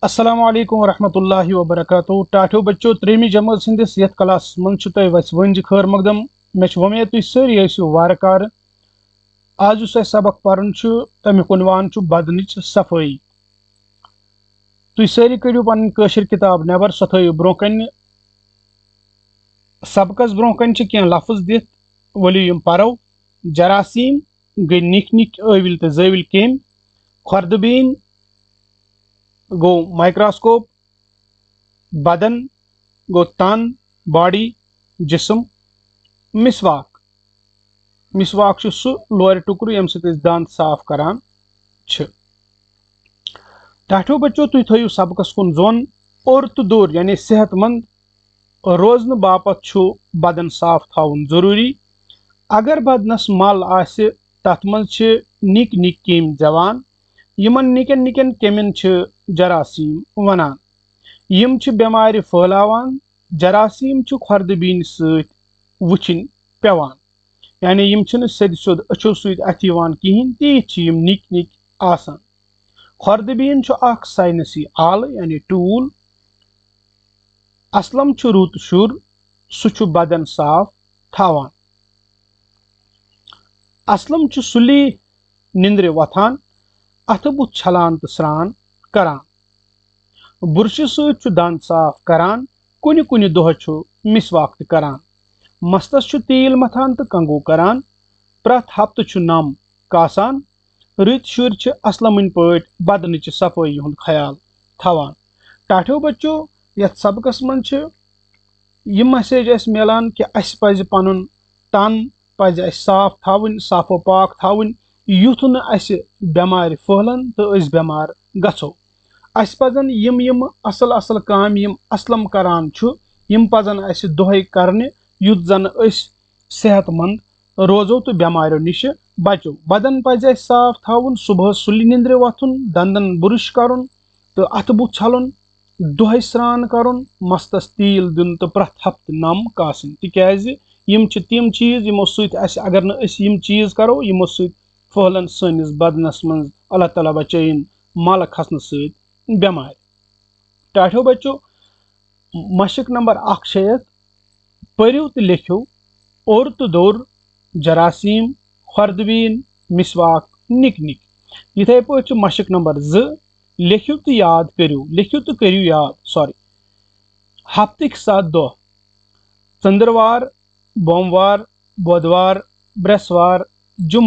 अस्सलामु अलैकुम वरहमतुल्लाहि वबरकातुहू। टाठो बच्चों त्रेमी जमात सिंदिस यथ क्लास मन वस वंज खैर मकदम। मे वमेद तुम सारी वारकार। आज सबक पर्न तमिक उनवान बदनच सफाई। तुम सारी कड़ियो पन कशिर किताब नबर सो थो ब्रो कन। सबकस ब्रो कन कह लफ्ज दित वलियो यम परो। जरासीम गई निक निक अविल तो जविल केम। खुर्दबीन गो माइक्रोस्कोप। बदन गो तन बॉडी जिस्म। मिसवाक मिसवाक सह लोर टुकर यम दांत साफ करान। टाठो बच्चों तुम थो सबकस कुन जोन और तो दूर यानी सेहतमंद रोजन बापत बदन साफ थाउन जरूरी। अगर बदनस मल आसे तथ मज निक निक केम जवान। यमन निकन निकन केमिन जरासीम वनान। यम बेमार फैलावान। जरासीम खुर्दबीन सत वुचिन पेवान। यानी यम सद सोद अचो सत अथ कहें तीत यम निक निक आसान। खुर्दबीन अख साइनसी आल यानी टूल। असलम रुत शुर सह बदन साफ थावान। असलम सुली निंद्र वथान अथ बुथ छलान तो स्रान करान। बुरश सत दंद साफ करान। कुन कुन दोह मिसवाक त करान। मस्तस तेल मथान तो कंगू करान। प्रथ हफ्त नम कासान। रत शुर असलमन पट बदन सफाई हुंद ख्याल थवान। टाठो बच्चों यथ सबकस मन यह मैसेज मिलान कि अस पज पनुन तन पज अस साफ थवन साफो पाक थवन युथ न अस बेमार फहलन तो अस बेमार गछो। अस पजन यम असल असल काम यम असलम करान यम पजन अस दोहे करने युथ जन अस सेहतमंद रोजो तो बेमारों निश बचो। बदन पज अस साफ थवन सुबह सुलि निंद्र वथुन दंदन बुरुश करुन तो अथ बुथ छलुन दोहे स्रान करुन मस्तस तेल दिन तो प्रथ हफ्त नम कासन। तिकाज यम तिम चीज यमो सत अगर न अस यम चीज करो यमो सत फहलन सनिस बदनस मज अल्लाह ताला बचयन मल खसन सत बेमार। टाठो बच्चों मशक नंबर 1 पढ़ो तो लिखो और तो दौर जरासीम खुर्दबीन मिसवाक निक निक। इथे पे मशक नंबर 2 लिखो तो याद करो लिखो तो करो याद सॉरी। हफ्तिक 7 दो चंद्रवार बोमवार बुधवार बृहस्वार जुम